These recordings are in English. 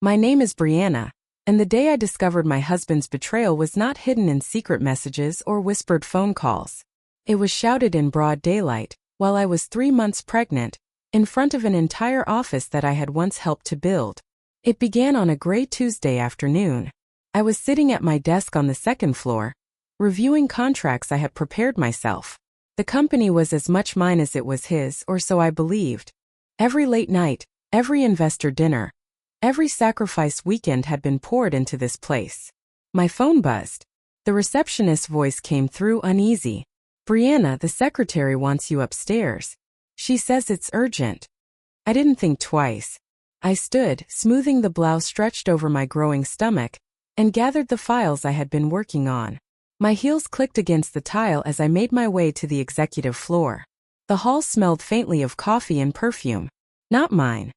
My name is Brianna, and the day I discovered my husband's betrayal was not hidden in secret messages or whispered phone calls. It was shouted in broad daylight, while I was 3 months pregnant, in front of an entire office that I had once helped to build. It began on a gray Tuesday afternoon. I was sitting at my desk on the second floor, reviewing contracts I had prepared myself. The company was as much mine as it was his, or so I believed. Every late night, every investor dinner, every sacrifice weekend had been poured into this place. My phone buzzed. The receptionist's voice came through uneasy. "Brianna, the secretary wants you upstairs. She says it's urgent." I didn't think twice. I stood, smoothing the blouse stretched over my growing stomach, and gathered the files I had been working on. My heels clicked against the tile as I made my way to the executive floor. The hall smelled faintly of coffee and perfume. Not mine.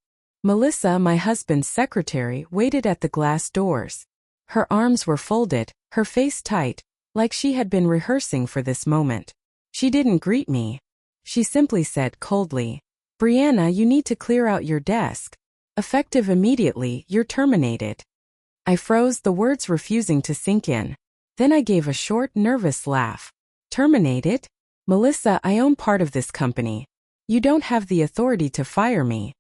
Melissa, my husband's secretary, waited at the glass doors. Her arms were folded, her face tight, like she had been rehearsing for this moment. She didn't greet me. She simply said coldly, "Brianna, you need to clear out your desk. Effective immediately, you're terminated." I froze, the words refusing to sink in. Then I gave a short, nervous laugh. "Terminated? Melissa, I own part of this company. You don't have the authority to fire me."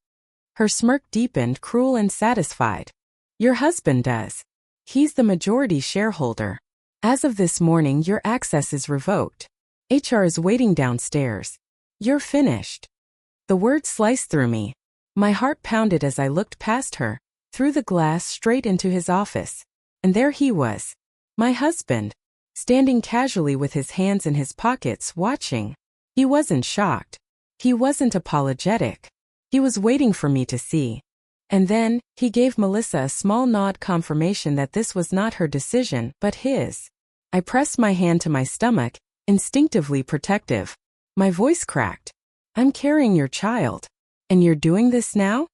Her smirk deepened, cruel and satisfied. "Your husband does. He's the majority shareholder. As of this morning, your access is revoked. HR is waiting downstairs. You're finished." The words sliced through me. My heart pounded as I looked past her, through the glass straight into his office. And there he was, my husband, standing casually with his hands in his pockets, watching. He wasn't shocked. He wasn't apologetic. He was waiting for me to see. And then, he gave Melissa a small nod, confirmation that this was not her decision, but his. I pressed my hand to my stomach, instinctively protective. My voice cracked. "I'm carrying your child. And you're doing this now?"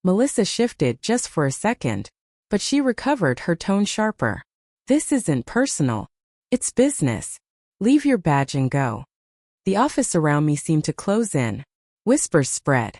Melissa shifted just for a second, but she recovered, her tone sharper. "This isn't personal. It's business. Leave your badge and go." The office around me seemed to close in. Whispers spread.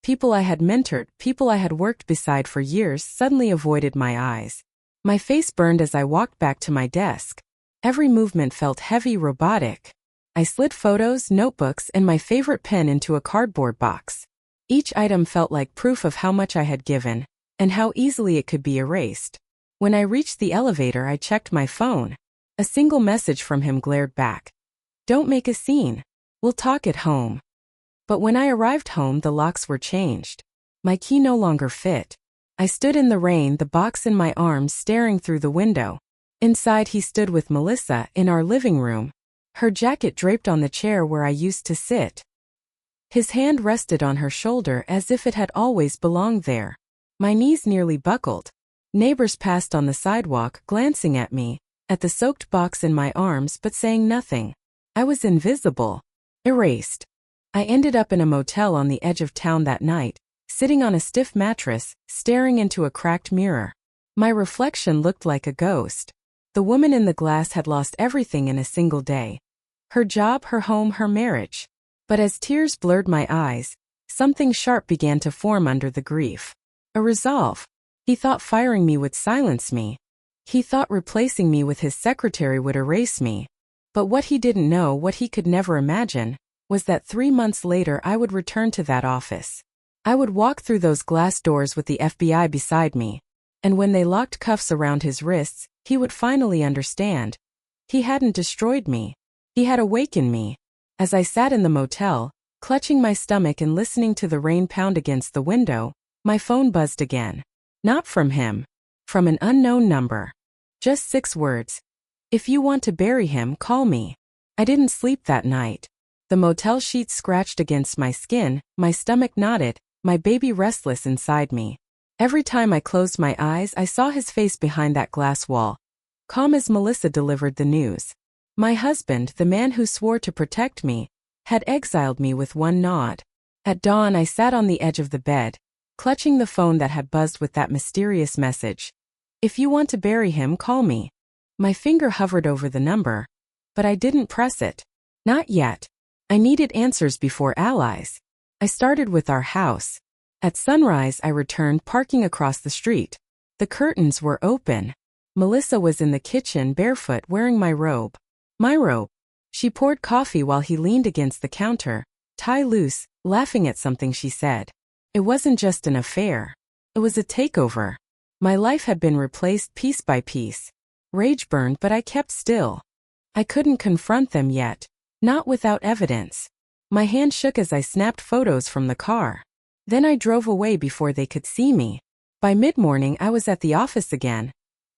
People I had mentored, people I had worked beside for years, suddenly avoided my eyes. My face burned as I walked back to my desk. Every movement felt heavy, robotic. I slid photos, notebooks, and my favorite pen into a cardboard box. Each item felt like proof of how much I had given, and how easily it could be erased. When I reached the elevator, I checked my phone. A single message from him glared back. "Don't make a scene. We'll talk at home." But when I arrived home, the locks were changed. My key no longer fit. I stood in the rain, the box in my arms, staring through the window. Inside, he stood with Melissa, in our living room, her jacket draped on the chair where I used to sit. His hand rested on her shoulder as if it had always belonged there. My knees nearly buckled. Neighbors passed on the sidewalk, glancing at me, at the soaked box in my arms, but saying nothing. I was invisible. Erased. I ended up in a motel on the edge of town that night, sitting on a stiff mattress, staring into a cracked mirror. My reflection looked like a ghost. The woman in the glass had lost everything in a single day. Her job, her home, her marriage. But as tears blurred my eyes, something sharp began to form under the grief. A resolve. He thought firing me would silence me. He thought replacing me with his secretary would erase me. But what he didn't know, what he could never imagine, was that 3 months later I would return to that office. I would walk through those glass doors with the FBI beside me. And when they locked cuffs around his wrists, he would finally understand. He hadn't destroyed me. He had awakened me. As I sat in the motel, clutching my stomach and listening to the rain pound against the window, my phone buzzed again. Not from him. From an unknown number. Just 6 words. "If you want to bury him, call me." I didn't sleep that night. The motel sheets scratched against my skin, my stomach knotted, my baby restless inside me. Every time I closed my eyes, I saw his face behind that glass wall. Calm as Melissa delivered the news. My husband, the man who swore to protect me, had exiled me with one nod. At dawn, I sat on the edge of the bed, clutching the phone that had buzzed with that mysterious message. "If you want to bury him, call me." My finger hovered over the number, but I didn't press it. Not yet. I needed answers before allies. I started with our house. At sunrise, I returned, parking across the street. The curtains were open. Melissa was in the kitchen barefoot wearing my robe. My robe. She poured coffee while he leaned against the counter, tie loose, laughing at something she said. It wasn't just an affair. It was a takeover. My life had been replaced piece by piece. Rage burned, but I kept still. I couldn't confront them yet. Not without evidence. My hand shook as I snapped photos from the car. Then I drove away before they could see me. By mid-morning I was at the office again.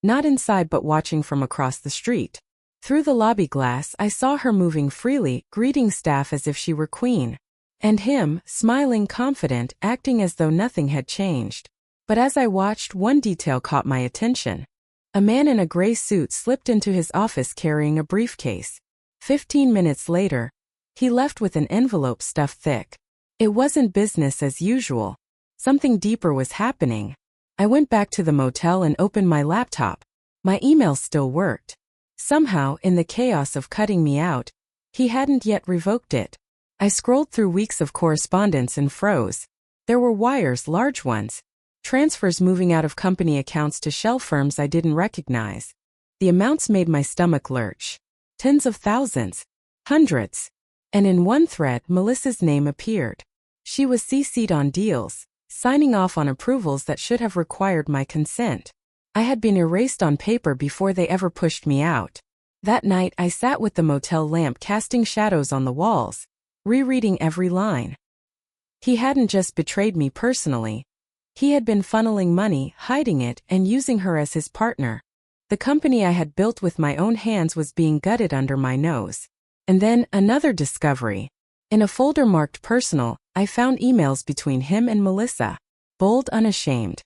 Not inside but watching from across the street. Through the lobby glass I saw her moving freely, greeting staff as if she were queen. And him, smiling confident, acting as though nothing had changed. But as I watched, one detail caught my attention. A man in a gray suit slipped into his office carrying a briefcase. 15 minutes later, he left with an envelope stuffed thick. It wasn't business as usual. Something deeper was happening. I went back to the motel and opened my laptop. My email still worked. Somehow, in the chaos of cutting me out, he hadn't yet revoked it. I scrolled through weeks of correspondence and froze. There were wires, large ones. Transfers moving out of company accounts to shell firms I didn't recognize. The amounts made my stomach lurch. Tens of thousands. Hundreds. And in one thread, Melissa's name appeared. She was CC'd on deals, signing off on approvals that should have required my consent. I had been erased on paper before they ever pushed me out. That night I sat with the motel lamp casting shadows on the walls, rereading every line. He hadn't just betrayed me personally. He had been funneling money, hiding it, and using her as his partner. The company I had built with my own hands was being gutted under my nose. And then, another discovery. In a folder marked personal, I found emails between him and Melissa. Bold, unashamed.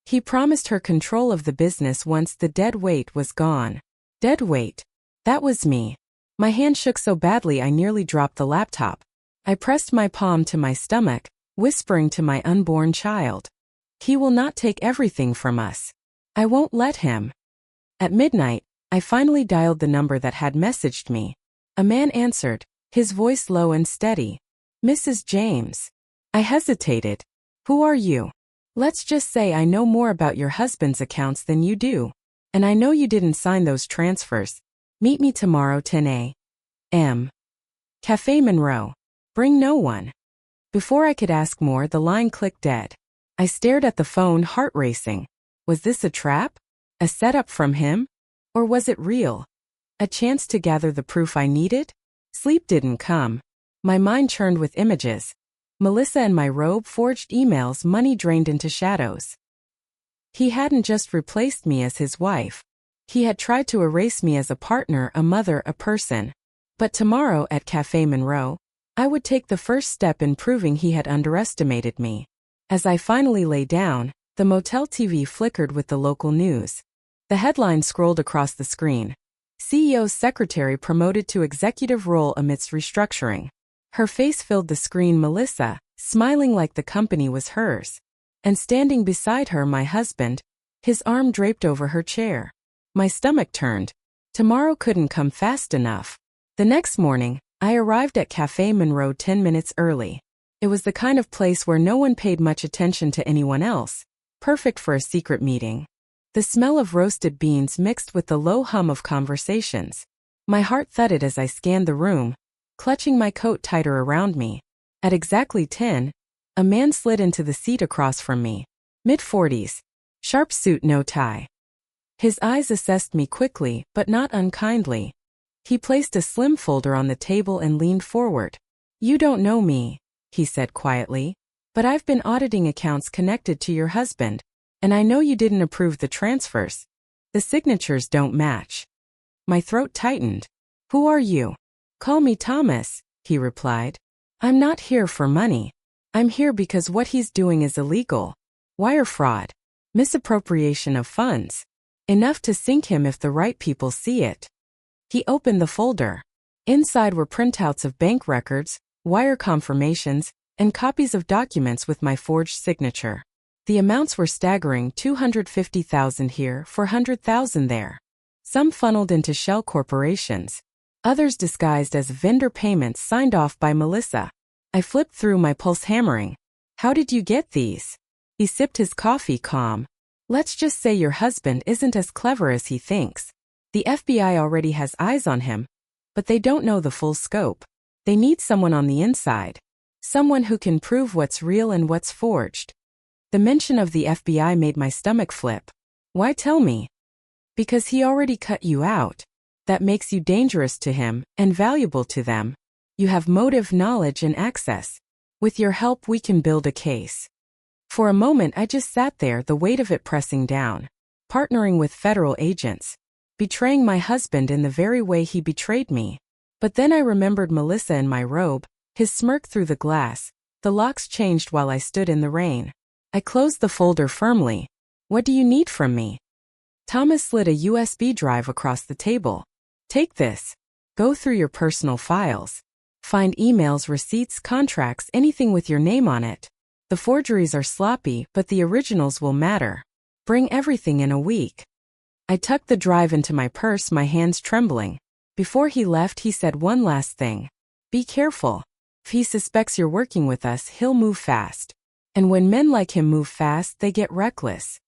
He promised her control of the business once the dead weight was gone. Dead weight. That was me. My hand shook so badly I nearly dropped the laptop. I pressed my palm to my stomach, whispering to my unborn child. He will not take everything from us. I won't let him. At midnight, I finally dialed the number that had messaged me. A man answered, his voice low and steady. Mrs. James. I hesitated. Who are you? Let's just say I know more about your husband's accounts than you do. And I know you didn't sign those transfers. Meet me tomorrow 10 a.m. Cafe Monroe. Bring no one. Before I could ask more, the line clicked dead. I stared at the phone, heart racing. Was this a trap? A setup from him? Or was it real? A chance to gather the proof I needed? Sleep didn't come. My mind churned with images. Melissa and my robe, forged emails, money drained into shadows. He hadn't just replaced me as his wife. He had tried to erase me as a partner, a mother, a person. But tomorrow at Cafe Monroe, I would take the first step in proving he had underestimated me. As I finally lay down, the motel TV flickered with the local news. The headline scrolled across the screen. CEO's secretary promoted to executive role amidst restructuring. Her face filled the screen, Melissa, smiling like the company was hers. And standing beside her, my husband, his arm draped over her chair. My stomach turned. Tomorrow couldn't come fast enough. The next morning, I arrived at Cafe Monroe 10 minutes early. It was the kind of place where no one paid much attention to anyone else. Perfect for a secret meeting. The smell of roasted beans mixed with the low hum of conversations. My heart thudded as I scanned the room, clutching my coat tighter around me. At exactly 10, a man slid into the seat across from me. Mid-40s. Sharp suit, no tie. His eyes assessed me quickly, but not unkindly. He placed a slim folder on the table and leaned forward. You don't know me, he said quietly, but I've been auditing accounts connected to your husband, and I know you didn't approve the transfers. The signatures don't match. My throat tightened. Who are you? Call me Thomas, he replied. I'm not here for money. I'm here because what he's doing is illegal. Wire fraud. Misappropriation of funds. Enough to sink him if the right people see it. He opened the folder. Inside were printouts of bank records, wire confirmations, and copies of documents with my forged signature. The amounts were staggering, $250,000 here, $400,000 there. Some funneled into shell corporations. Others disguised as vendor payments signed off by Melissa. I flipped through, my pulse hammering. How did you get these? He sipped his coffee, calm. Let's just say your husband isn't as clever as he thinks. The FBI already has eyes on him, but they don't know the full scope. They need someone on the inside. Someone who can prove what's real and what's forged. The mention of the FBI made my stomach flip. Why tell me? Because he already cut you out. That makes you dangerous to him and valuable to them. You have motive, knowledge, and access. With your help, we can build a case. For a moment, I just sat there, the weight of it pressing down. Partnering with federal agents. Betraying my husband in the very way he betrayed me. But then I remembered Melissa in my robe, his smirk through the glass. The locks changed while I stood in the rain. I closed the folder firmly. What do you need from me? Thomas slid a USB drive across the table. Take this. Go through your personal files. Find emails, receipts, contracts, anything with your name on it. The forgeries are sloppy, but the originals will matter. Bring everything in a week. I tucked the drive into my purse, my hands trembling. Before he left, he said one last thing. Be careful. If he suspects you're working with us, he'll move fast. And when men like him move fast, they get reckless.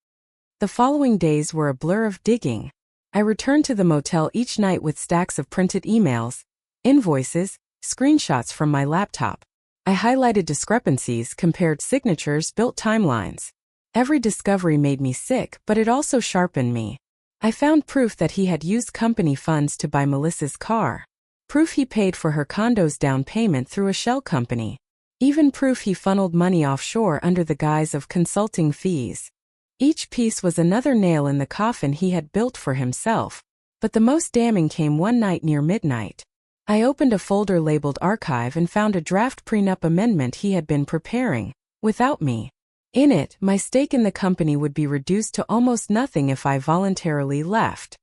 The following days were a blur of digging. I returned to the motel each night with stacks of printed emails, invoices, screenshots from my laptop. I highlighted discrepancies, compared signatures, built timelines. Every discovery made me sick, but it also sharpened me. I found proof that he had used company funds to buy Melissa's car. Proof he paid for her condo's down payment through a shell company. Even proof he funneled money offshore under the guise of consulting fees. Each piece was another nail in the coffin he had built for himself. But the most damning came one night near midnight. I opened a folder labeled Archive and found a draft prenup amendment he had been preparing, without me. In it, my stake in the company would be reduced to almost nothing if I voluntarily left.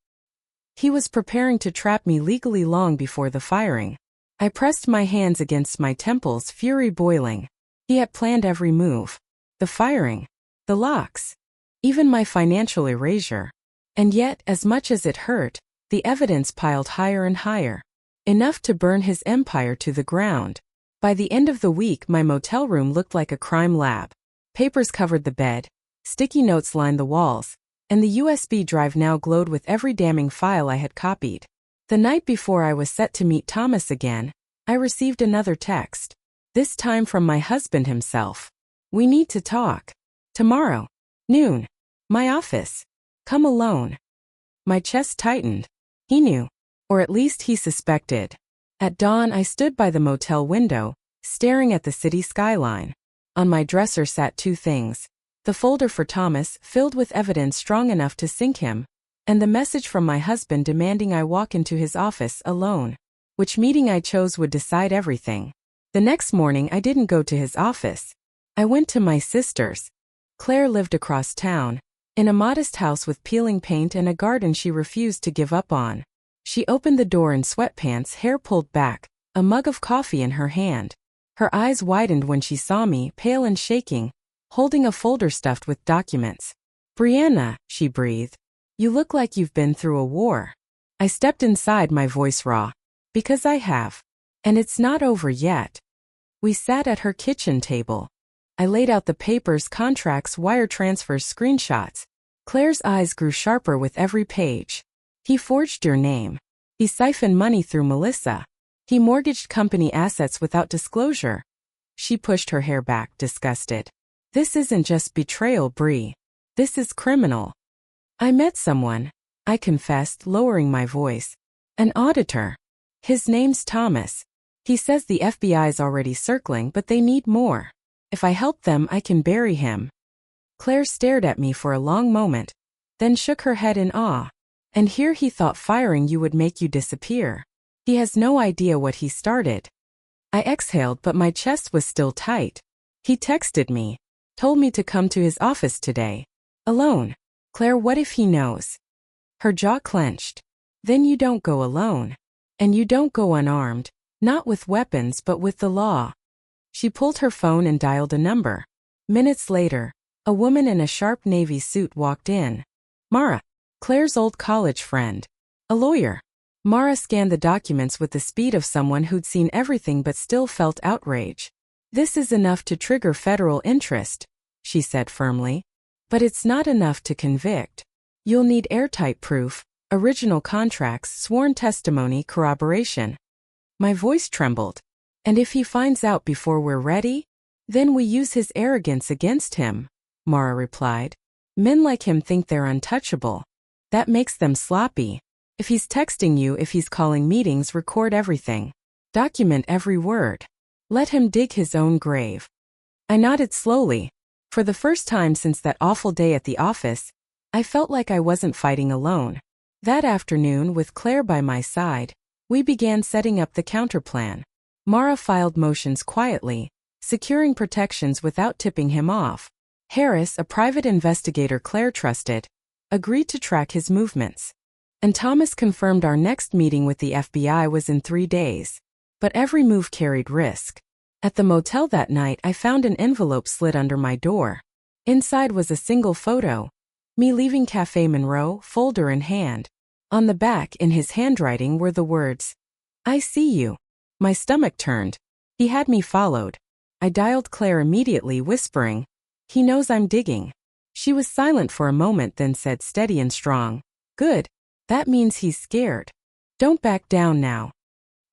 He was preparing to trap me legally long before the firing. I pressed my hands against my temples, fury boiling. He had planned every move. The firing. The locks. Even my financial erasure. And yet, as much as it hurt, the evidence piled higher and higher. Enough to burn his empire to the ground. By the end of the week, my motel room looked like a crime lab. Papers covered the bed, sticky notes lined the walls, and the USB drive now glowed with every damning file I had copied. The night before I was set to meet Thomas again, I received another text. This time from my husband himself. We need to talk. Tomorrow. Noon. My office. Come alone. My chest tightened. He knew. Or at least he suspected. At dawn, I stood by the motel window, staring at the city skyline. On my dresser sat two things. The folder for Thomas, filled with evidence strong enough to sink him, and the message from my husband demanding I walk into his office alone. Which meeting I chose would decide everything. The next morning, I didn't go to his office. I went to my sister's. Claire lived across town, in a modest house with peeling paint and a garden she refused to give up on. She opened the door in sweatpants, hair pulled back, a mug of coffee in her hand. Her eyes widened when she saw me, pale and shaking, holding a folder stuffed with documents. Brianna, she breathed. You look like you've been through a war. I stepped inside, my voice raw. Because I have. And it's not over yet. We sat at her kitchen table. I laid out the papers, contracts, wire transfers, screenshots. Claire's eyes grew sharper with every page. He forged your name. He siphoned money through Melissa. He mortgaged company assets without disclosure. She pushed her hair back, disgusted. This isn't just betrayal, Bree. This is criminal. I met someone, I confessed, lowering my voice. An auditor. His name's Thomas. He says the FBI's already circling, but they need more. If I help them, I can bury him. Claire stared at me for a long moment, then shook her head in awe. And here he thought firing you would make you disappear. He has no idea what he started. I exhaled, but my chest was still tight. He texted me. Told me to come to his office today. Alone. Claire, what if he knows? Her jaw clenched. Then you don't go alone. And you don't go unarmed. Not with weapons, but with the law. She pulled her phone and dialed a number. Minutes later, a woman in a sharp navy suit walked in. Mara, Claire's old college friend. A lawyer. Mara scanned the documents with the speed of someone who'd seen everything but still felt outrage. This is enough to trigger federal interest, she said firmly. But it's not enough to convict. You'll need airtight proof, original contracts, sworn testimony, corroboration. My voice trembled. And if he finds out before we're ready? Then we use his arrogance against him, Mara replied. Men like him think they're untouchable. That makes them sloppy. If he's texting you, if he's calling meetings, record everything. Document every word. Let him dig his own grave. I nodded slowly. For the first time since that awful day at the office, I felt like I wasn't fighting alone. That afternoon, with Claire by my side, we began setting up the counterplan. Mara filed motions quietly, securing protections without tipping him off. Harris, a private investigator Claire trusted, agreed to track his movements. And Thomas confirmed our next meeting with the FBI was in 3 days. But every move carried risk. At the motel that night, I found an envelope slid under my door. Inside was a single photo. Me leaving Café Monroe, folder in hand. On the back, in his handwriting, were the words, "I see you." My stomach turned. He had me followed. I dialed Claire immediately, whispering, "He knows I'm digging." She was silent for a moment, then said steady and strong, "Good. That means he's scared. Don't back down now."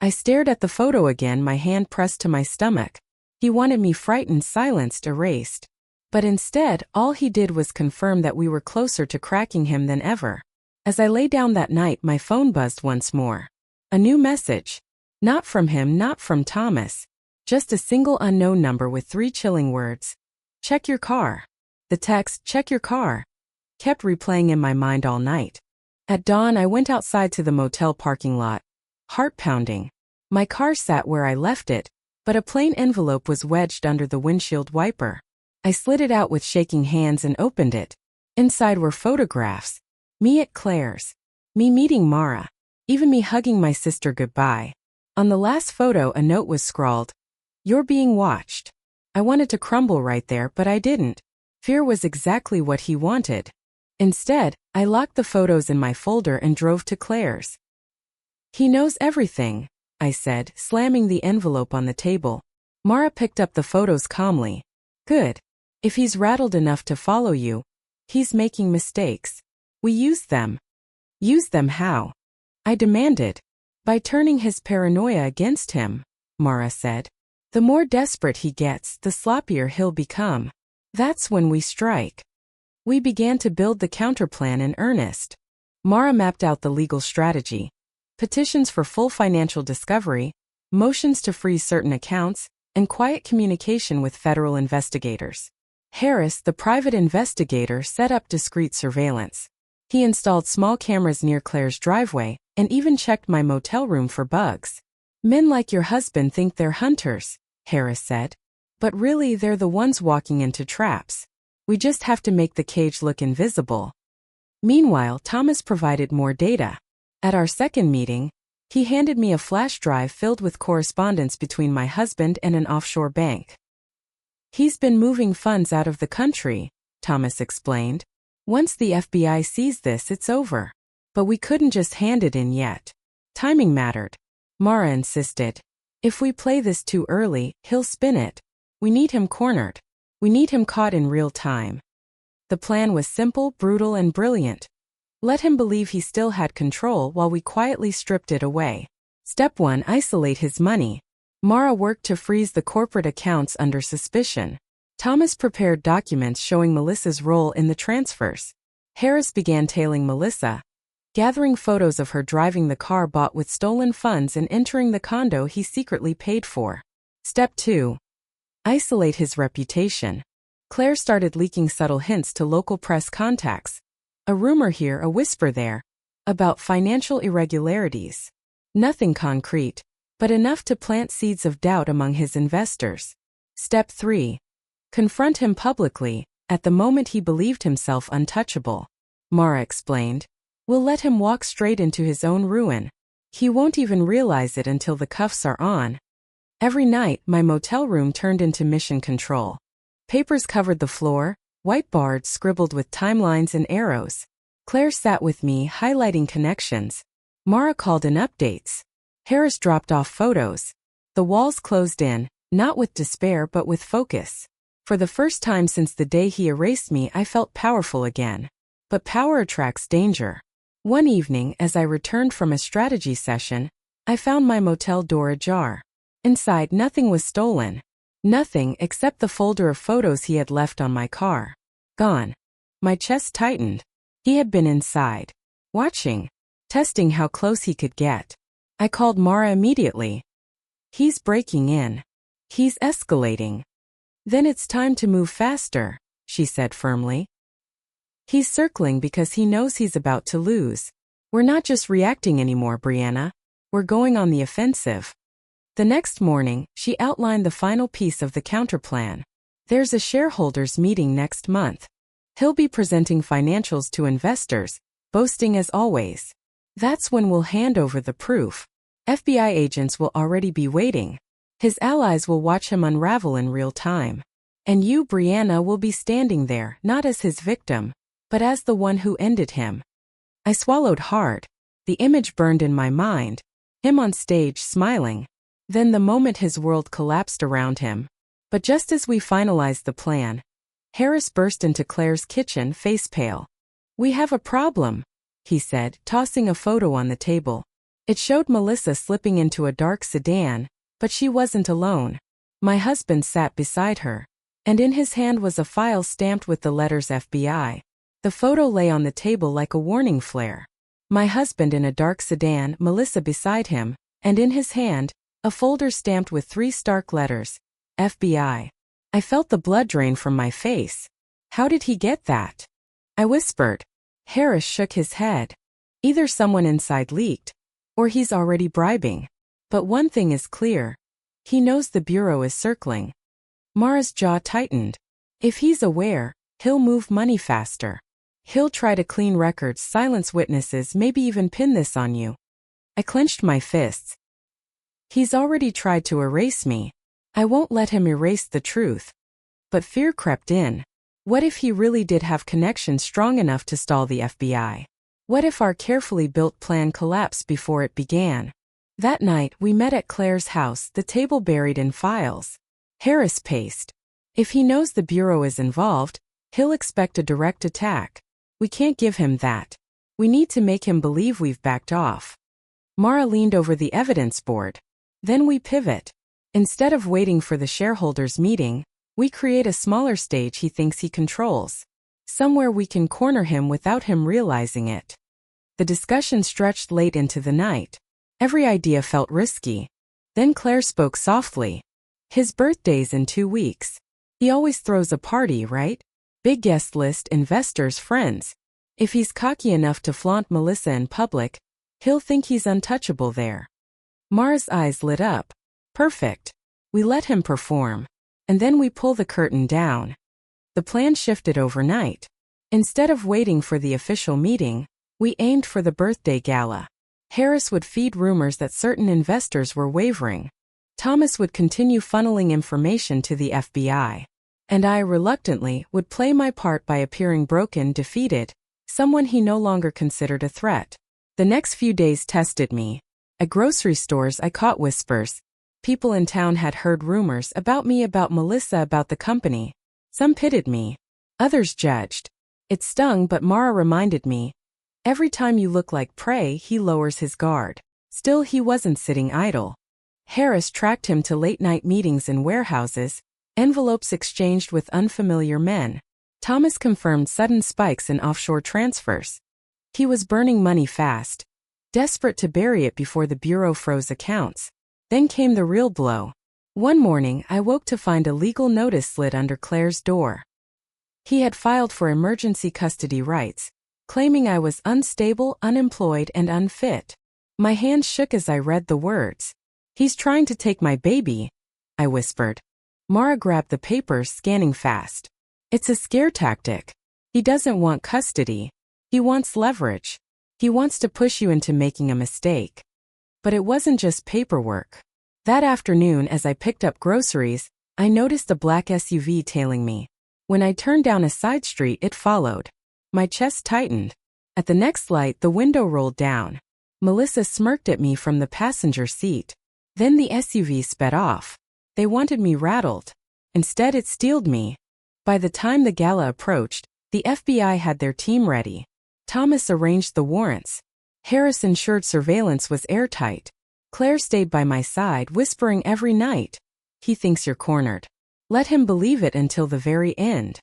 I stared at the photo again, my hand pressed to my stomach. He wanted me frightened, silenced, erased. But instead, all he did was confirm that we were closer to cracking him than ever. As I lay down that night, my phone buzzed once more. A new message. Not from him, not from Thomas. Just a single unknown number with 3 chilling words. "Check your car." The text, "Check your car," kept replaying in my mind all night. At dawn, I went outside to the motel parking lot. Heart pounding. My car sat where I left it, but a plain envelope was wedged under the windshield wiper. I slid it out with shaking hands and opened it. Inside were photographs. Me at Claire's. Me meeting Mara. Even me hugging my sister goodbye. On the last photo, a note was scrawled, "You're being watched." I wanted to crumble right there, but I didn't. Fear was exactly what he wanted. Instead, I locked the photos in my folder and drove to Claire's. "He knows everything," I said, slamming the envelope on the table. Mara picked up the photos calmly. "Good. If he's rattled enough to follow you, he's making mistakes. We use them." "Use them how?" I demanded. "By turning his paranoia against him," Mara said. "The more desperate he gets, the sloppier he'll become. That's when we strike." We began to build the counterplan in earnest. Mara mapped out the legal strategy. Petitions for full financial discovery, motions to freeze certain accounts, and quiet communication with federal investigators. Harris, the private investigator, set up discreet surveillance. He installed small cameras near Claire's driveway and even checked my motel room for bugs. "Men like your husband think they're hunters," Harris said. "But really they're the ones walking into traps. We just have to make the cage look invisible." Meanwhile, Thomas provided more data. At our second meeting, he handed me a flash drive filled with correspondence between my husband and an offshore bank. "He's been moving funds out of the country," Thomas explained. "Once the FBI sees this, it's over." But we couldn't just hand it in yet. Timing mattered. Mara insisted. "If we play this too early, he'll spin it. We need him cornered. We need him caught in real time." The plan was simple, brutal, and brilliant. Let him believe he still had control while we quietly stripped it away. Step 1: isolate his money. Mara worked to freeze the corporate accounts under suspicion. Thomas prepared documents showing Melissa's role in the transfers. Harris began tailing Melissa, gathering photos of her driving the car bought with stolen funds and entering the condo he secretly paid for. Step 2: isolate his reputation. Claire started leaking subtle hints to local press contacts. A rumor here, a whisper there, about financial irregularities. Nothing concrete, but enough to plant seeds of doubt among his investors. Step 3: confront him publicly. At the moment he believed himself untouchable. Mara explained. "We'll let him walk straight into his own ruin. He won't even realize it until the cuffs are on." Every night, my motel room turned into mission control. Papers covered the floor, whiteboards scribbled with timelines and arrows. Claire sat with me, highlighting connections. Mara called in updates. Harris dropped off photos. The walls closed in, not with despair but with focus. For the first time since the day he erased me, I felt powerful again. But power attracts danger. One evening, as I returned from a strategy session, I found my motel door ajar. Inside, nothing was stolen. Nothing except the folder of photos he had left on my car. Gone. My chest tightened. He had been inside, watching, testing how close he could get. I called Mara immediately. He's breaking in. He's escalating. Then it's time to move faster, she said firmly. He's circling because he knows he's about to lose. We're not just reacting anymore, Brianna. We're going on the offensive. The next morning, she outlined the final piece of the counterplan. There's a shareholders meeting next month. He'll be presenting financials to investors, boasting as always. That's when we'll hand over the proof. FBI agents will already be waiting. His allies will watch him unravel in real time. And you, Brianna, will be standing there, not as his victim, but as the one who ended him. I swallowed hard. The image burned in my mind. Him on stage, smiling. Then the moment his world collapsed around him. But just as we finalized the plan, Harris burst into Claire's kitchen, face pale. "We have a problem," he said, tossing a photo on the table. It showed Melissa slipping into a dark sedan, but she wasn't alone. My husband sat beside her, and in his hand was a file stamped with the letters FBI. The photo lay on the table like a warning flare. My husband in a dark sedan, Melissa beside him, and in his hand, a folder stamped with 3 stark letters, FBI. I felt the blood drain from my face. How did he get that? I whispered. Harris shook his head. Either someone inside leaked, or he's already bribing. But one thing is clear. He knows the Bureau is circling. Mara's jaw tightened. If he's aware, he'll move money faster. He'll try to clean records, silence witnesses, maybe even pin this on you. I clenched my fists. He's already tried to erase me. I won't let him erase the truth. But fear crept in. What if he really did have connections strong enough to stall the FBI? What if our carefully built plan collapsed before it began? That night, we met at Claire's house, the table buried in files. Harris paced. If he knows the Bureau is involved, he'll expect a direct attack. We can't give him that. We need to make him believe we've backed off. Mara leaned over the evidence board. Then we pivot. Instead of waiting for the shareholders' meeting, we create a smaller stage he thinks he controls. Somewhere we can corner him without him realizing it. The discussion stretched late into the night. Every idea felt risky. Then Claire spoke softly. His birthday's in 2 weeks. He always throws a party, right? Big guest list, investors, friends. If he's cocky enough to flaunt Melissa in public, he'll think he's untouchable there. Mara's eyes lit up. Perfect. We let him perform. And then we pull the curtain down. The plan shifted overnight. Instead of waiting for the official meeting, we aimed for the birthday gala. Harris would feed rumors that certain investors were wavering. Thomas would continue funneling information to the FBI. And I, reluctantly, would play my part by appearing broken, defeated, someone he no longer considered a threat. The next few days tested me. At grocery stores, I caught whispers. People in town had heard rumors about me, about Melissa, about the company. Some pitied me. Others judged. It stung, but Mara reminded me. Every time you look like prey, he lowers his guard. Still, he wasn't sitting idle. Harris tracked him to late-night meetings in warehouses, envelopes exchanged with unfamiliar men. Thomas confirmed sudden spikes in offshore transfers. He was burning money fast, desperate to bury it before the Bureau froze accounts. Then came the real blow. One morning, I woke to find a legal notice slid under Claire's door. He had filed for emergency custody rights, claiming I was unstable, unemployed, and unfit. My hands shook as I read the words. "He's trying to take my baby," I whispered. Mara grabbed the papers, scanning fast. "It's a scare tactic. He doesn't want custody. He wants leverage. He wants to push you into making a mistake." But it wasn't just paperwork. That afternoon, as I picked up groceries, I noticed a black SUV tailing me. When I turned down a side street, it followed. My chest tightened. At the next light, the window rolled down. Melissa smirked at me from the passenger seat. Then the SUV sped off. They wanted me rattled. Instead, it steeled me. By the time the gala approached, the FBI had their team ready. Thomas arranged the warrants. Harris ensured surveillance was airtight. Claire stayed by my side, whispering every night, "He thinks you're cornered. Let him believe it until the very end."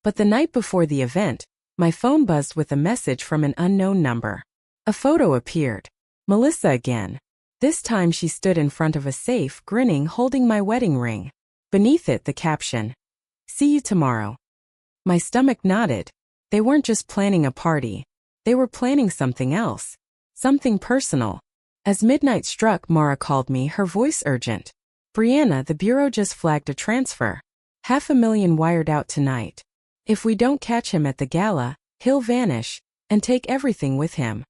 But the night before the event, my phone buzzed with a message from an unknown number. A photo appeared. Melissa again. This time she stood in front of a safe, grinning, holding my wedding ring. Beneath it, the caption, "See you tomorrow." My stomach knotted. They weren't just planning a party. They were planning something else. Something personal. As midnight struck, Mara called me, her voice urgent. "Brianna, the bureau just flagged a transfer. $500,000 wired out tonight. If we don't catch him at the gala, he'll vanish and take everything with him."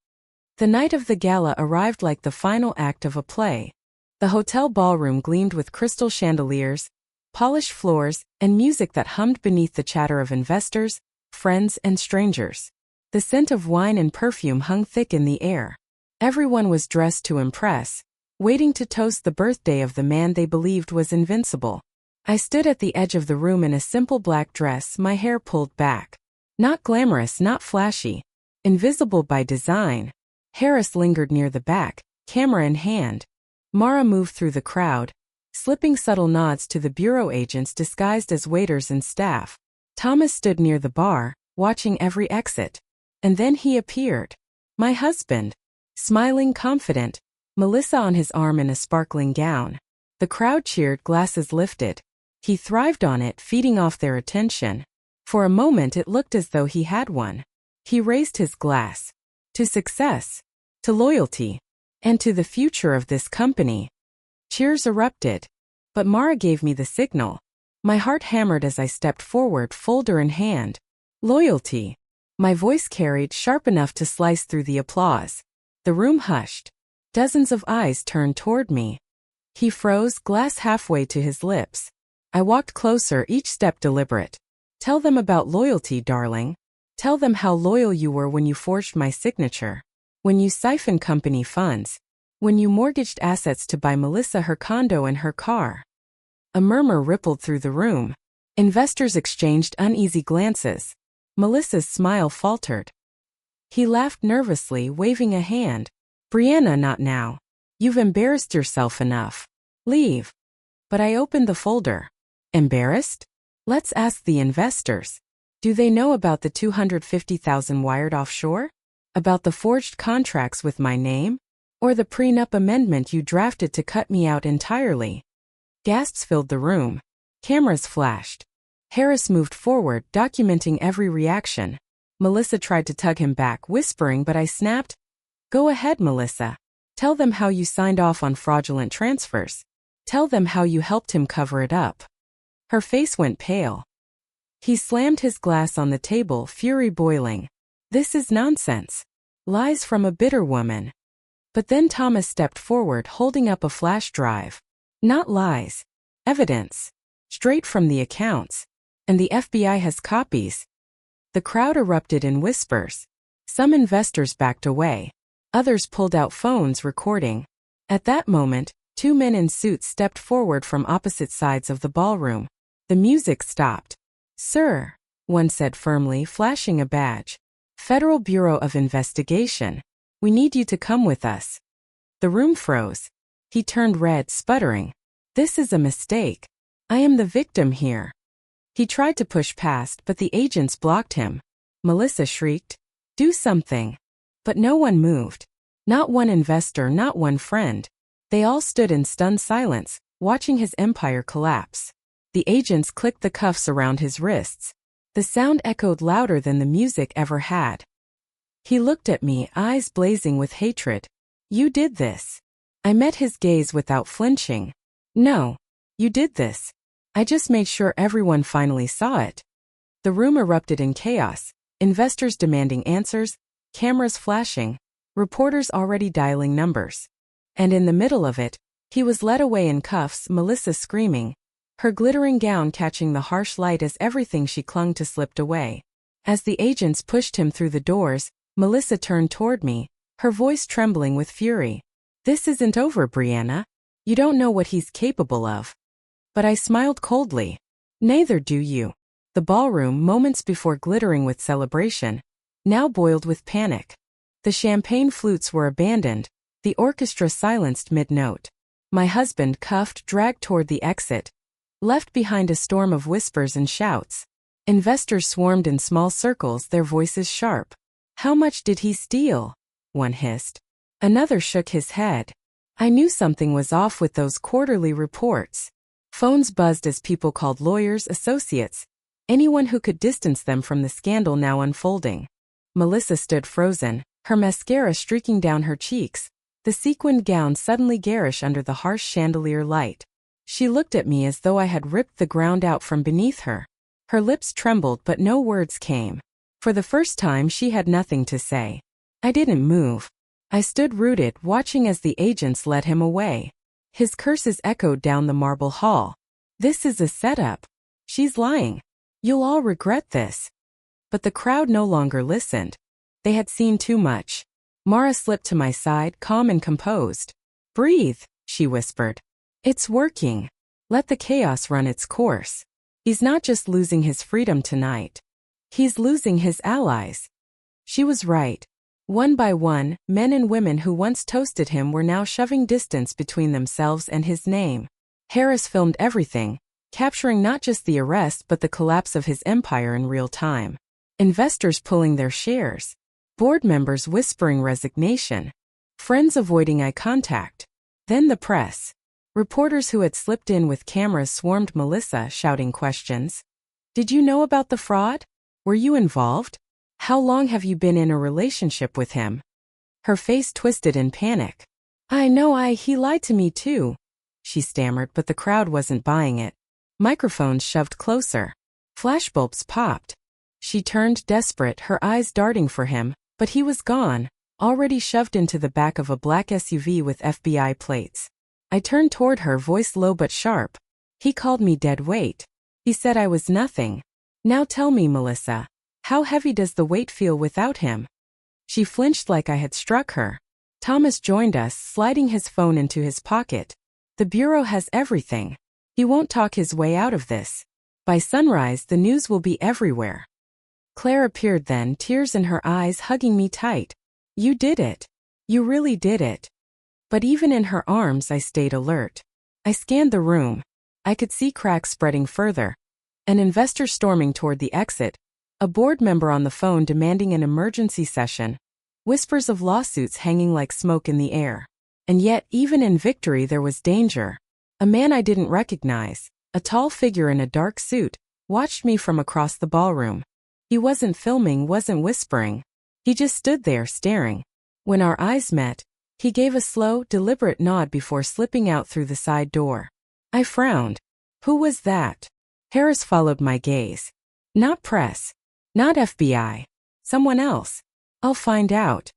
The night of the gala arrived like the final act of a play. The hotel ballroom gleamed with crystal chandeliers, polished floors, and music that hummed beneath the chatter of investors, friends, and strangers. The scent of wine and perfume hung thick in the air. Everyone was dressed to impress, waiting to toast the birthday of the man they believed was invincible. I stood at the edge of the room in a simple black dress, my hair pulled back. Not glamorous, not flashy. Invisible by design. Harris lingered near the back, camera in hand. Mara moved through the crowd, slipping subtle nods to the bureau agents disguised as waiters and staff. Thomas stood near the bar, watching every exit. And then he appeared. My husband. Smiling, confident. Melissa on his arm in a sparkling gown. The crowd cheered, glasses lifted. He thrived on it, feeding off their attention. For a moment it looked as though he had won. He raised his glass. To success. To loyalty. And to the future of this company. Cheers erupted. But Mara gave me the signal. My heart hammered as I stepped forward, folder in hand. Loyalty. My voice carried, sharp enough to slice through the applause. The room hushed. Dozens of eyes turned toward me. He froze, glass halfway to his lips. I walked closer, each step deliberate. "Tell them about loyalty, darling. Tell them how loyal you were when you forged my signature. When you siphoned company funds. When you mortgaged assets to buy Melissa her condo and her car." A murmur rippled through the room. Investors exchanged uneasy glances. Melissa's smile faltered. He laughed nervously, waving a hand. "Brianna, not now. You've embarrassed yourself enough. Leave." But I opened the folder. Embarrassed? Let's ask the investors. Do they know about the $250,000 wired offshore? About the forged contracts with my name? Or the prenup amendment you drafted to cut me out entirely? Gasps filled the room. Cameras flashed. Harris moved forward, documenting every reaction. Melissa tried to tug him back, whispering, but I snapped, "Go ahead, Melissa. Tell them how you signed off on fraudulent transfers. Tell them how you helped him cover it up." Her face went pale. He slammed his glass on the table, fury boiling. "This is nonsense. Lies from a bitter woman." But then Thomas stepped forward, holding up a flash drive. Not lies. Evidence. Straight from the accounts. And the FBI has copies. The crowd erupted in whispers. Some investors backed away. Others pulled out phones, recording. At that moment, two men in suits stepped forward from opposite sides of the ballroom. The music stopped. "Sir," one said firmly, flashing a badge. "Federal Bureau of Investigation. We need you to come with us." The room froze. He turned red, sputtering. "This is a mistake. I am the victim here." He tried to push past, but the agents blocked him. Melissa shrieked, "Do something." But no one moved. Not one investor, not one friend. They all stood in stunned silence, watching his empire collapse. The agents clicked the cuffs around his wrists. The sound echoed louder than the music ever had. He looked at me, eyes blazing with hatred. "You did this." I met his gaze without flinching. "No. You did this. I just made sure everyone finally saw it." The room erupted in chaos, investors demanding answers, cameras flashing, reporters already dialing numbers. And in the middle of it, he was led away in cuffs, Melissa screaming, her glittering gown catching the harsh light as everything she clung to slipped away. As the agents pushed him through the doors, Melissa turned toward me, her voice trembling with fury. "This isn't over, Brianna. You don't know what he's capable of." But I smiled coldly. Neither do you. The ballroom, moments before glittering with celebration, now boiled with panic. The champagne flutes were abandoned, the orchestra silenced mid-note. My husband, cuffed, dragged toward the exit, left behind a storm of whispers and shouts. Investors swarmed in small circles, their voices sharp. How much did he steal? One hissed. Another shook his head. I knew something was off with those quarterly reports. Phones buzzed as people called lawyers, associates, anyone who could distance them from the scandal now unfolding. Melissa stood frozen, her mascara streaking down her cheeks, the sequined gown suddenly garish under the harsh chandelier light. She looked at me as though I had ripped the ground out from beneath her. Her lips trembled but no words came. For the first time she had nothing to say. I didn't move. I stood rooted, watching as the agents led him away. His curses echoed down the marble hall. This is a setup. She's lying. You'll all regret this. But the crowd no longer listened. They had seen too much. Mara slipped to my side, calm and composed. Breathe, she whispered. It's working. Let the chaos run its course. He's not just losing his freedom tonight. He's losing his allies. She was right. One by one, men and women who once toasted him were now shoving distance between themselves and his name. Harris filmed everything, capturing not just the arrest but the collapse of his empire in real time. Investors pulling their shares. Board members whispering resignation. Friends avoiding eye contact. Then the press. Reporters who had slipped in with cameras swarmed Melissa, shouting questions. Did you know about the fraud? Were you involved? How long have you been in a relationship with him? Her face twisted in panic. I know he lied to me too, she stammered, but the crowd wasn't buying it. Microphones shoved closer. Flashbulbs popped. She turned desperate, her eyes darting for him, but he was gone, already shoved into the back of a black SUV with FBI plates. I turned toward her, voice low but sharp. He called me dead weight. He said I was nothing. Now tell me, Melissa, how heavy does the weight feel without him? She flinched like I had struck her. Thomas joined us, sliding his phone into his pocket. The Bureau has everything. He won't talk his way out of this. By sunrise, the news will be everywhere. Claire appeared then, tears in her eyes, hugging me tight. You did it. You really did it. But even in her arms I stayed alert. I scanned the room. I could see cracks spreading further. An investor storming toward the exit. A board member on the phone demanding an emergency session. Whispers of lawsuits hanging like smoke in the air. And yet, even in victory there was danger. A man I didn't recognize, a tall figure in a dark suit, watched me from across the ballroom. He wasn't filming, wasn't whispering. He just stood there, staring. When our eyes met, he gave a slow, deliberate nod before slipping out through the side door. I frowned. Who was that? Harris followed my gaze. Not press. Not FBI. Someone else. I'll find out.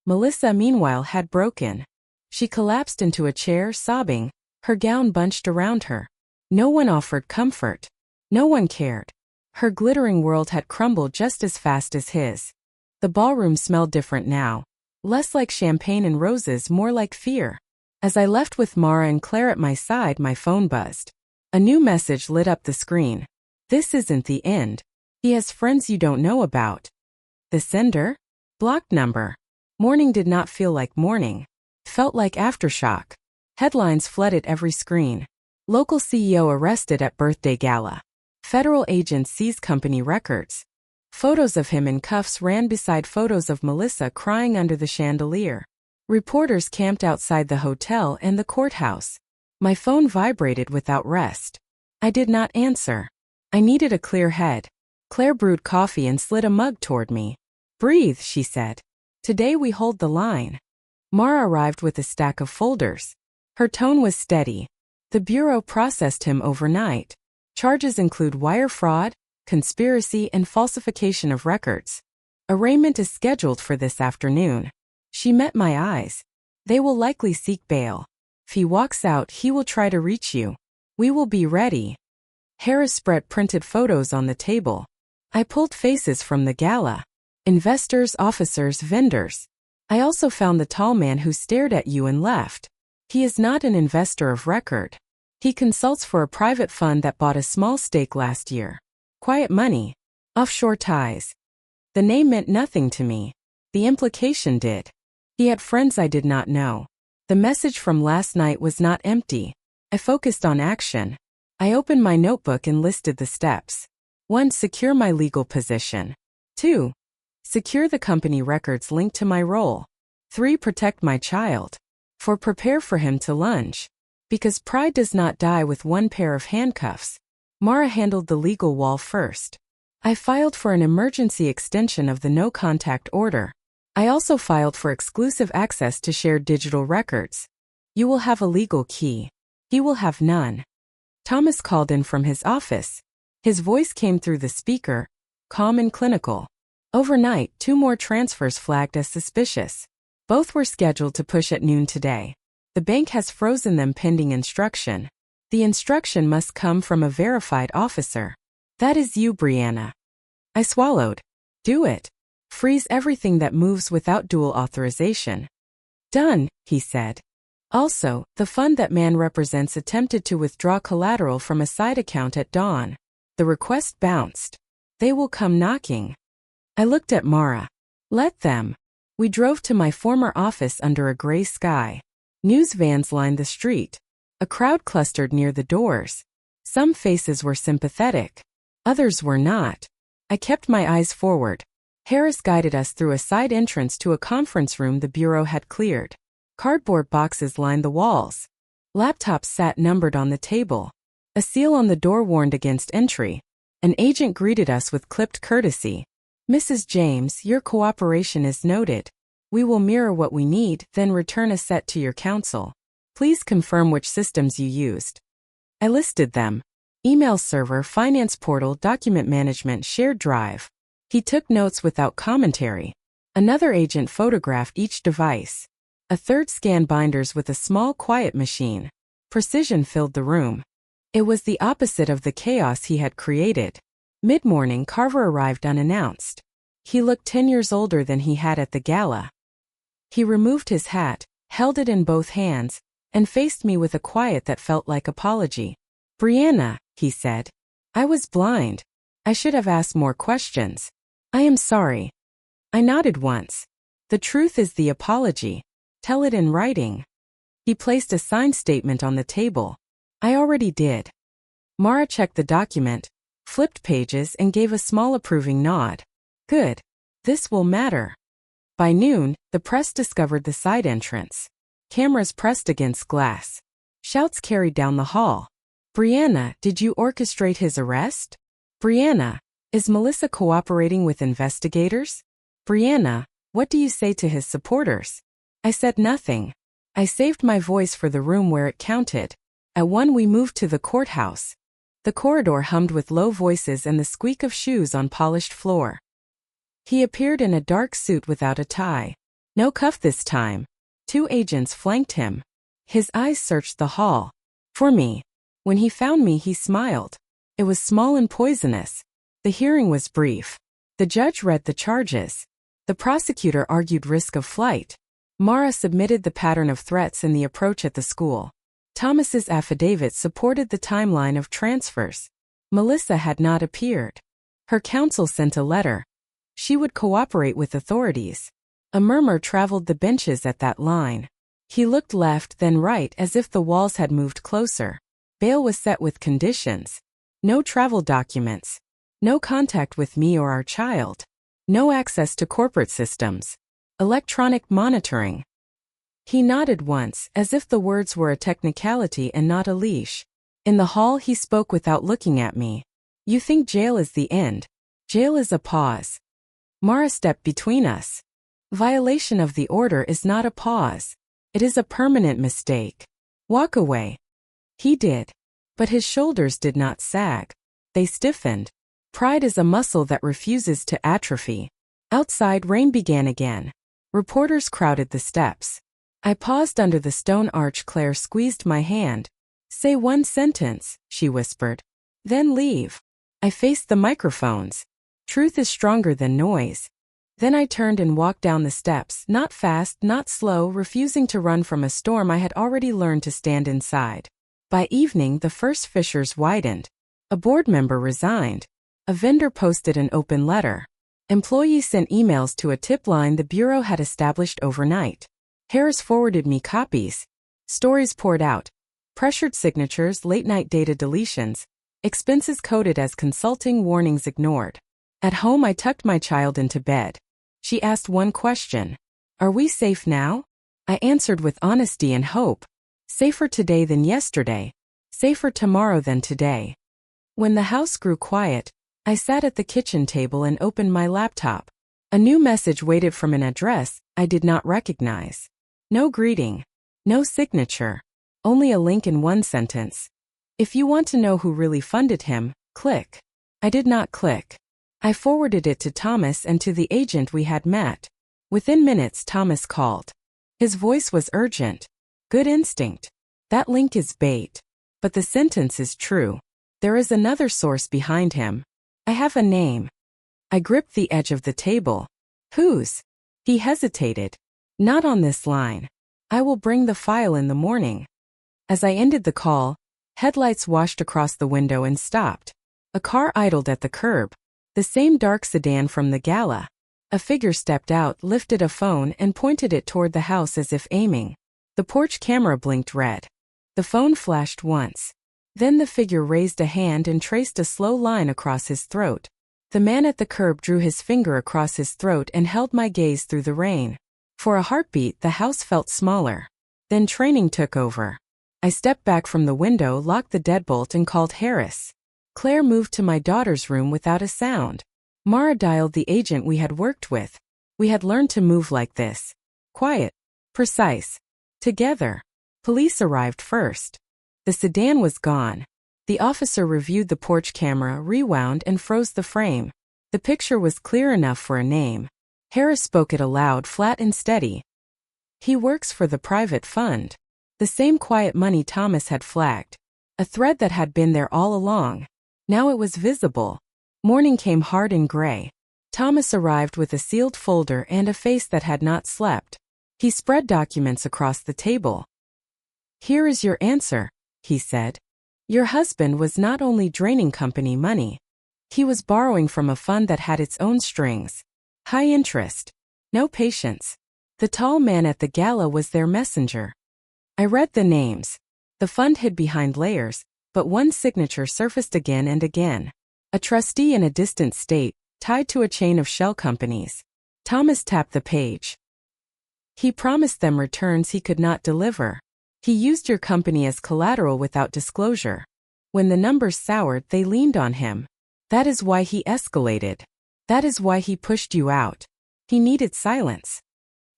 Melissa, meanwhile, had broken. She collapsed into a chair, sobbing, her gown bunched around her. No one offered comfort. No one cared. Her glittering world had crumbled just as fast as his. The ballroom smelled different now. Less like champagne and roses, more like fear. As I left with Mara and Claire at my side, my phone buzzed. A new message lit up the screen. This isn't the end. He has friends you don't know about. The sender? Blocked number. Morning did not feel like morning. Felt like aftershock. Headlines flooded every screen. Local CEO arrested at birthday gala. Federal agents seize company records. Photos of him in cuffs ran beside photos of Melissa crying under the chandelier. Reporters camped outside the hotel and the courthouse. My phone vibrated without rest. I did not answer. I needed a clear head. Claire brewed coffee and slid a mug toward me. Breathe, she said. Today we hold the line. Mara arrived with a stack of folders. Her tone was steady. The Bureau processed him overnight. Charges include wire fraud, conspiracy, and falsification of records. Arraignment is scheduled for this afternoon. She met my eyes. They will likely seek bail. If he walks out, he will try to reach you. We will be ready. Harris spread printed photos on the table. I pulled faces from the gala. Investors, officers, vendors. I also found the tall man who stared at you and left. He is not an investor of record. He consults for a private fund that bought a small stake last year. Quiet money. Offshore ties. The name meant nothing to me. The implication did. He had friends I did not know. The message from last night was not empty. I focused on action. I opened my notebook and listed the steps. 1. Secure my legal position. 2. Secure the company records linked to my role. 3. Protect my child. 4. Prepare for him to lunge. Because pride does not die with one pair of handcuffs. Mara handled the legal wall first. I filed for an emergency extension of the no-contact order. I also filed for exclusive access to shared digital records. You will have a legal key. He will have none. Thomas called in from his office. His voice came through the speaker, calm and clinical. Overnight, 2 more transfers flagged as suspicious. Both were scheduled to push at noon today. The bank has frozen them pending instruction. The instruction must come from a verified officer. That is you, Brianna. I swallowed. Do it. Freeze everything that moves without dual authorization. Done, he said. Also, the fund that man represents attempted to withdraw collateral from a side account at dawn. The request bounced. They will come knocking. I looked at Mara. Let them. We drove to my former office under a gray sky. News vans lined the street. A crowd clustered near the doors. Some faces were sympathetic. Others were not. I kept my eyes forward. Harris guided us through a side entrance to a conference room the bureau had cleared. Cardboard boxes lined the walls. Laptops sat numbered on the table. A seal on the door warned against entry. An agent greeted us with clipped courtesy. Mrs. James, your cooperation is noted. We will mirror what we need, then return a set to your counsel. Please confirm which systems you used. I listed them. Email server, finance portal, document management, shared drive. He took notes without commentary. Another agent photographed each device. A third scanned binders with a small quiet machine. Precision filled the room. It was the opposite of the chaos he had created. Mid-morning, Carver arrived unannounced. He looked 10 years older than he had at the gala. He removed his hat, held it in both hands, and faced me with a quiet that felt like apology. Brianna, he said. I was blind. I should have asked more questions. I am sorry. I nodded once. The truth is the apology. Tell it in writing. He placed a signed statement on the table. I already did. Mara checked the document, flipped pages and gave a small approving nod. Good. This will matter. By noon, the press discovered the side entrance. Cameras pressed against glass. Shouts carried down the hall. Brianna, did you orchestrate his arrest? Brianna, is Melissa cooperating with investigators? Brianna, what do you say to his supporters? I said nothing. I saved my voice for the room where it counted. At 1 we moved to the courthouse. The corridor hummed with low voices and the squeak of shoes on polished floor. He appeared in a dark suit without a tie. No cuff this time. 2 agents flanked him. His eyes searched the hall. For me. When he found me, he smiled. It was small and poisonous. The hearing was brief. The judge read the charges. The prosecutor argued risk of flight. Mara submitted the pattern of threats and the approach at the school. Thomas's affidavit supported the timeline of transfers. Melissa had not appeared. Her counsel sent a letter. She would cooperate with authorities. A murmur traveled the benches at that line. He looked left then right as if the walls had moved closer. Bail was set with conditions. No travel documents. No contact with me or our child. No access to corporate systems. Electronic monitoring. He nodded once, as if the words were a technicality and not a leash. In the hall he spoke without looking at me. You think jail is the end. Jail is a pause. Mara stepped between us. Violation of the order is not a pause. It is a permanent mistake. Walk away. He did. But his shoulders did not sag. They stiffened. Pride is a muscle that refuses to atrophy. Outside, rain began again. Reporters crowded the steps. I paused under the stone arch. Claire squeezed my hand. Say 1 sentence, she whispered. Then leave. I faced the microphones. Truth is stronger than noise. Then I turned and walked down the steps, not fast, not slow, refusing to run from a storm I had already learned to stand inside. By evening, the first fissures widened. A board member resigned. A vendor posted an open letter. Employees sent emails to a tip line the Bureau had established overnight. Harris forwarded me copies. Stories poured out. Pressured signatures, late-night data deletions. Expenses coded as consulting, warnings ignored. At home, I tucked my child into bed. She asked one question. Are we safe now? I answered with honesty and hope. Safer today than yesterday. Safer tomorrow than today. When the house grew quiet, I sat at the kitchen table and opened my laptop. A new message waited from an address I did not recognize. No greeting. No signature. Only a link in one sentence. If you want to know who really funded him, click. I did not click. I forwarded it to Thomas and to the agent we had met. Within minutes, Thomas called. His voice was urgent. Good instinct. That link is bait. But the sentence is true. There is another source behind him. I have a name. I gripped the edge of the table. Whose? He hesitated. Not on this line. I will bring the file in the morning. As I ended the call, headlights washed across the window and stopped. A car idled at the curb. The same dark sedan from the gala. A figure stepped out, lifted a phone, and pointed it toward the house as if aiming. The porch camera blinked red. The phone flashed once. Then the figure raised a hand and traced a slow line across his throat. The man at the curb drew his finger across his throat and held my gaze through the rain. For a heartbeat, the house felt smaller. Then training took over. I stepped back from the window, locked the deadbolt, and called Harris. Claire moved to my daughter's room without a sound. Mara dialed the agent we had worked with. We had learned to move like this. Quiet. Precise. Together. Police arrived first. The sedan was gone. The officer reviewed the porch camera, rewound, and froze the frame. The picture was clear enough for a name. Harris spoke it aloud, flat and steady. He works for the private fund. The same quiet money Thomas had flagged. A thread that had been there all along. Now it was visible. Morning came hard and gray. Thomas arrived with a sealed folder and a face that had not slept. He spread documents across the table. Here is your answer, he said. Your husband was not only draining company money. He was borrowing from a fund that had its own strings. High interest. No patience. The tall man at the gala was their messenger. I read the names. The fund hid behind layers, but one signature surfaced again and again. A trustee in a distant state, tied to a chain of shell companies. Thomas tapped the page. He promised them returns he could not deliver. He used your company as collateral without disclosure. When the numbers soured, they leaned on him. That is why he escalated. That is why he pushed you out. He needed silence.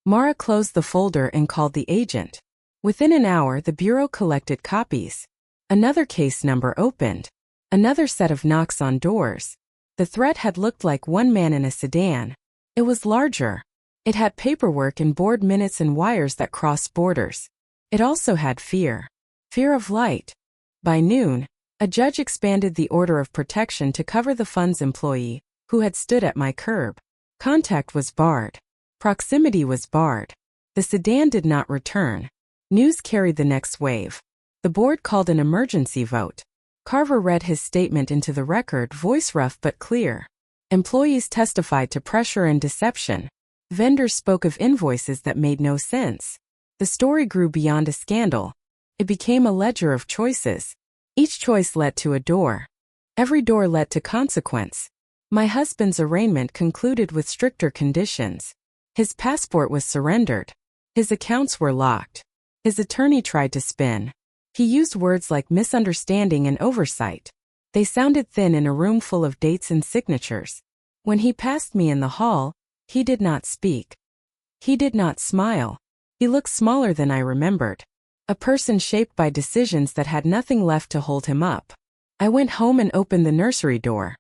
Mara closed the folder and called the agent. Within an hour, the Bureau collected copies. Another case number opened. Another set of knocks on doors. The threat had looked like one man in a sedan. It was larger. It had paperwork and board minutes and wires that crossed borders. It also had fear. Fear of light. By noon, a judge expanded the order of protection to cover the fund's employee, who had stood at my curb. Contact was barred. Proximity was barred. The sedan did not return. News carried the next wave. The board called an emergency vote. Carver read his statement into the record, voice rough but clear. Employees testified to pressure and deception. Vendors spoke of invoices that made no sense. The story grew beyond a scandal. It became a ledger of choices. Each choice led to a door. Every door led to consequence. My husband's arraignment concluded with stricter conditions. His passport was surrendered. His accounts were locked. His attorney tried to spin. He used words like misunderstanding and oversight. They sounded thin in a room full of dates and signatures. When he passed me in the hall, he did not speak. He did not smile. He looked smaller than I remembered. A person shaped by decisions that had nothing left to hold him up. I went home and opened the nursery door.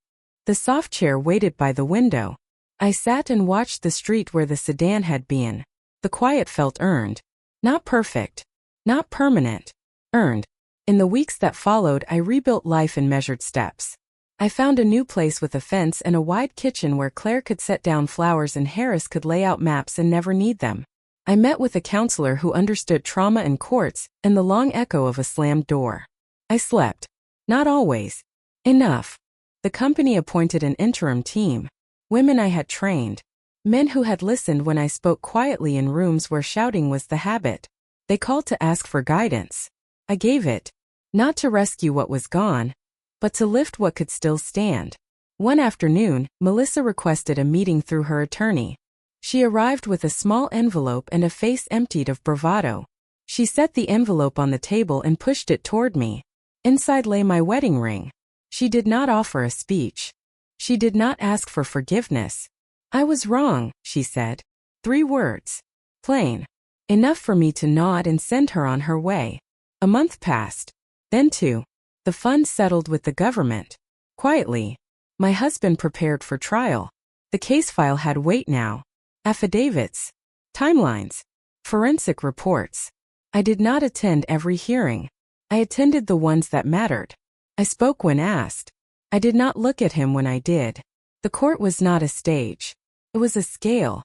The soft chair waited by the window. I sat and watched the street where the sedan had been. The quiet felt earned. Not perfect. Not permanent. Earned. In the weeks that followed, I rebuilt life in measured steps. I found a new place with a fence and a wide kitchen where Claire could set down flowers and Harris could lay out maps and never need them. I met with a counselor who understood trauma and courts and the long echo of a slammed door. I slept. Not always. Enough. The company appointed an interim team. Women I had trained. Men who had listened when I spoke quietly in rooms where shouting was the habit. They called to ask for guidance. I gave it. Not to rescue what was gone, but to lift what could still stand. One afternoon, Melissa requested a meeting through her attorney. She arrived with a small envelope and a face emptied of bravado. She set the envelope on the table and pushed it toward me. Inside lay my wedding ring. She did not offer a speech. She did not ask for forgiveness. I was wrong, she said. 3 words. Plain. Enough for me to nod and send her on her way. A month passed. Then 2. The funds settled with the government. Quietly. My husband prepared for trial. The case file had weight now. Affidavits. Timelines. Forensic reports. I did not attend every hearing. I attended the ones that mattered. I spoke when asked. I did not look at him when I did. The court was not a stage. It was a scale.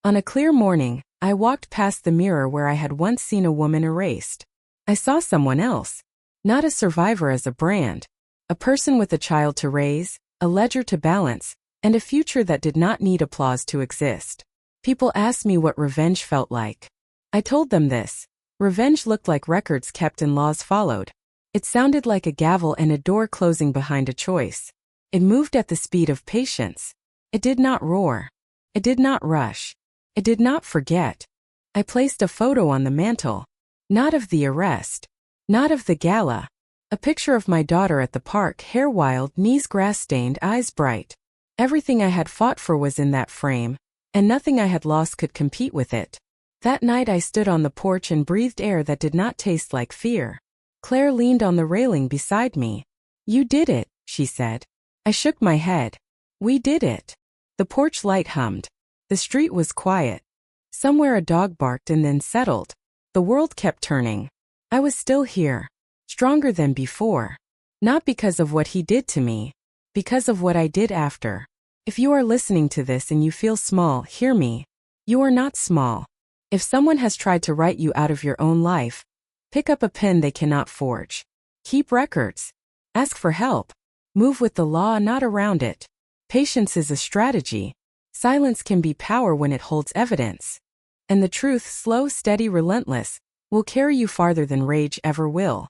On a clear morning, I walked past the mirror where I had once seen a woman erased. I saw someone else. Not a survivor as a brand. A person with a child to raise, a ledger to balance, and a future that did not need applause to exist. People asked me what revenge felt like. I told them this. Revenge looked like records kept and laws followed. It sounded like a gavel and a door closing behind a choice. It moved at the speed of patience. It did not roar. It did not rush. It did not forget. I placed a photo on the mantel. Not of the arrest. Not of the gala. A picture of my daughter at the park, hair wild, knees grass-stained, eyes bright. Everything I had fought for was in that frame, and nothing I had lost could compete with it. That night I stood on the porch and breathed air that did not taste like fear. Claire leaned on the railing beside me. "You did it," she said. I shook my head. "We did it." The porch light hummed. The street was quiet. Somewhere a dog barked and then settled. The world kept turning. I was still here. Stronger than before. Not because of what he did to me. Because of what I did after. If you are listening to this and you feel small, hear me. You are not small. If someone has tried to write you out of your own life, pick up a pen they cannot forge. Keep records. Ask for help. Move with the law, not around it. Patience is a strategy. Silence can be power when it holds evidence. And the truth, slow, steady, relentless, will carry you farther than rage ever will.